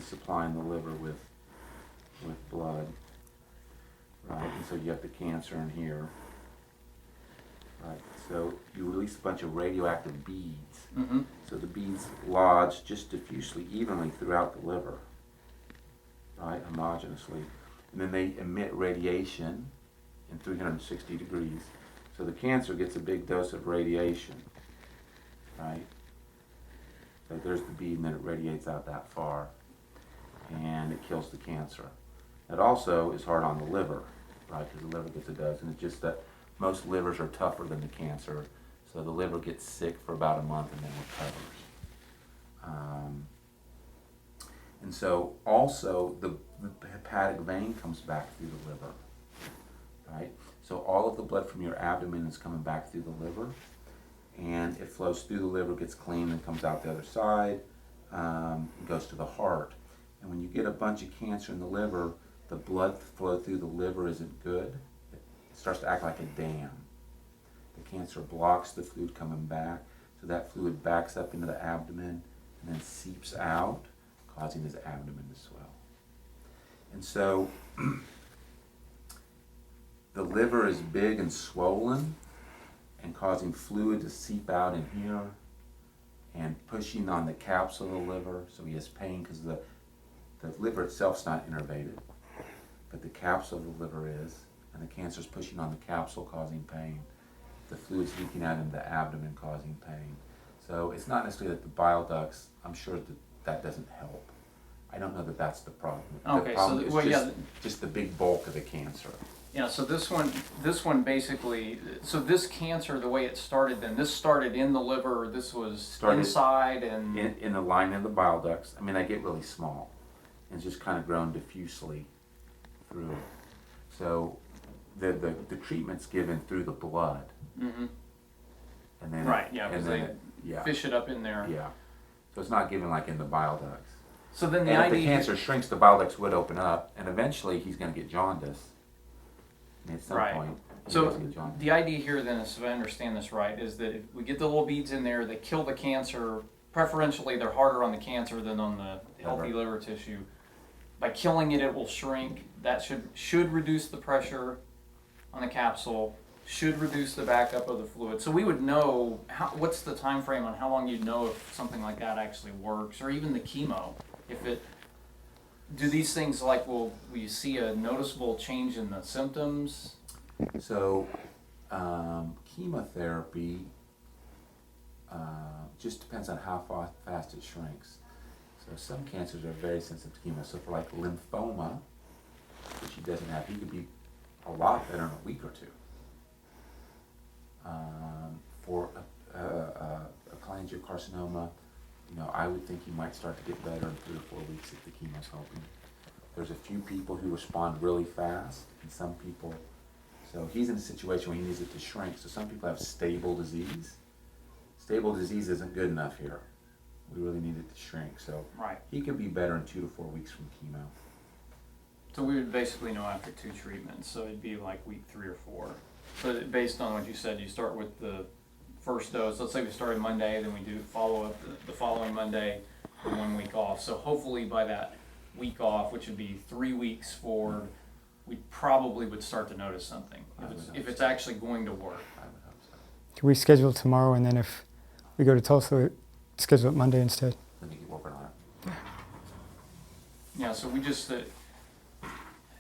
he's supplying the liver with blood, right? And so you have the cancer in here, right? So you release a bunch of radioactive beads. Mm-hmm. So the beads lodge just diffusely, evenly throughout the liver, right, homogenously. And then they emit radiation in 360 degrees. So the cancer gets a big dose of radiation, right? So there's the bead, and then it radiates out that far, and it kills the cancer. It also is hard on the liver, right, because the liver gets a dose, and it's just that most livers are tougher than the cancer, so the liver gets sick for about a month and then recovers. And so also the hepatic vein comes back through the liver, right? So all of the blood from your abdomen is coming back through the liver, and it flows through the liver, gets cleaned, and comes out the other side, and goes to the heart. And when you get a bunch of cancer in the liver, the blood flow through the liver isn't good. It starts to act like a dam. The cancer blocks the fluid coming back, so that fluid backs up into the abdomen and then seeps out, causing his abdomen to swell. And so the liver is big and swollen and causing fluid to seep out in here and pushing on the capsule of the liver, so he has pain because the liver itself's not innervated, but the capsule of the liver is, and the cancer's pushing on the capsule, causing pain. The fluid's leaking out into the abdomen, causing pain. So it's not necessarily that the bile ducts, I'm sure that doesn't help. I don't know that that's the problem. Okay, the problem so is well, just the big bulk of the cancer. Yeah, so this one basically, so this cancer, the way it started then, this started in the liver, this was inside and... In the lining of the bile ducts. I mean, they get really small, and it's just kind of grown diffusely through. So the treatment's given through the blood. Mm-hmm. And then right, yeah, because they yeah. fish it up in there. Yeah. So it's not given like in the bile ducts. So then and if the cancer shrinks, the bile ducts would open up, and eventually he's going to get jaundice. And at some right. point, so the idea here then is, if I understand this right, is that if we get the little beads in there, they kill the cancer. Preferentially, they're harder on the cancer than on the healthy liver tissue. By killing it, it will shrink. That should reduce the pressure on the capsule, should reduce the backup of the fluid. So we would know, what's the time frame on how long you'd know if something like that actually works, or even the chemo. Do these things will you see a noticeable change in the symptoms? So chemotherapy just depends on how fast it shrinks. So some cancers are very sensitive to chemo. So for like lymphoma, which he doesn't have, he could be a lot better in a week or two. For a cholangiocarcinoma, I would think he might start to get better in 3 or 4 weeks if the chemo's helping. There's a few people who respond really fast, and some people, so he's in a situation where he needs it to shrink. So some people have stable disease. Stable disease isn't good enough here. We really need it to shrink. So right. He could be better in 2 to 4 weeks from chemo. So we would basically know after 2 treatments. So it'd be like week 3 or 4. So based on what you said, you start with the first dose. Let's say we started Monday, then we do follow up the following Monday, and 1 week off. So hopefully by that week off, which would be 3 weeks forward, we probably would start to notice something. If it's actually going to work. I would hope so. Can we schedule tomorrow, and then if we go to Tulsa, schedule it Monday instead? Let me keep working on it. Yeah, so we just,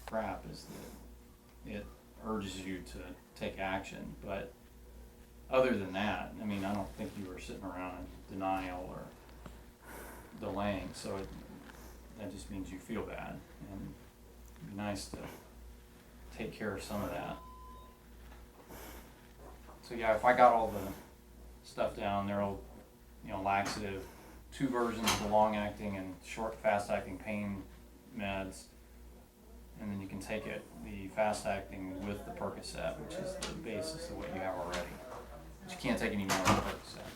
crap is that it urges you to take action, but other than that, I mean, I don't think you were sitting around in denial or delaying, so that just means you feel bad, and it'd be nice to take care of some of that. So yeah, if I got all the stuff down, they're all, laxative, 2 versions of the long-acting and short, fast-acting pain meds, and then you can take it, the fast-acting with the Percocet, which is the basis of what you have already. But you can't take any more of the Percocet.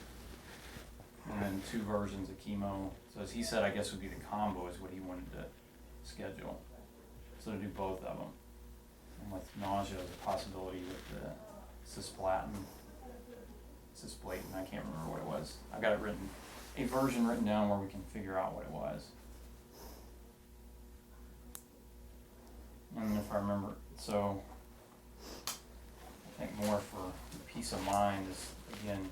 And then 2 versions of chemo. So as he said, I guess would be the combo is what he wanted to schedule. So to do both of them. And with nausea, there's a possibility with the cisplatin, I can't remember what it was. I've got it written, a version written down where we can figure out what it was. I remember. So I think more for peace of mind is, again,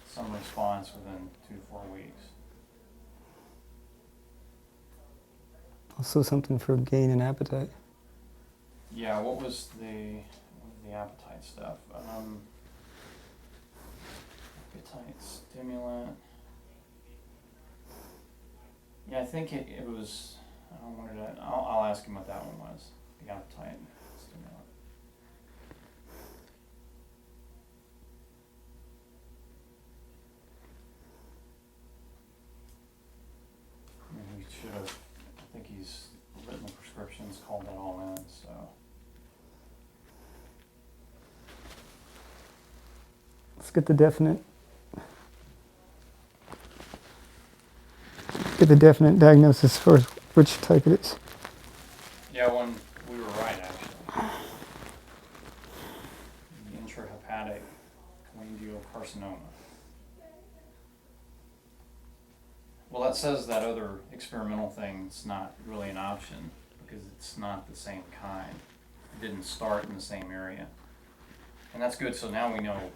some response within 2 to 4 weeks. Also something for gain and appetite. Yeah, what was the appetite stuff? Appetite stimulant. Yeah, I think it was. I don't want to. I'll ask him what that one was. The appetite stimulant. I mean, he should have. I think he's written the prescriptions, called that all in. So. Let's get the definite. Get the definite diagnosis for which type it is. Yeah, when we were right, actually. The intrahepatic cholangiocarcinoma. Well, that says that other experimental thing's not really an option because it's not the same kind. It didn't start in the same area. And that's good, so now we know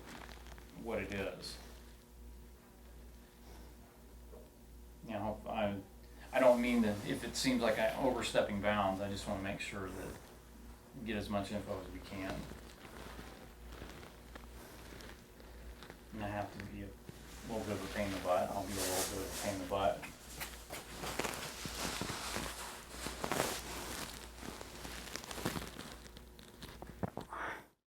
what it is. You know, I don't mean that if it seems like I'm overstepping bounds, I just want to make sure that we get as much info as we can. And I have to be a little bit of a pain in the butt. I'll be a little bit of a pain in the butt.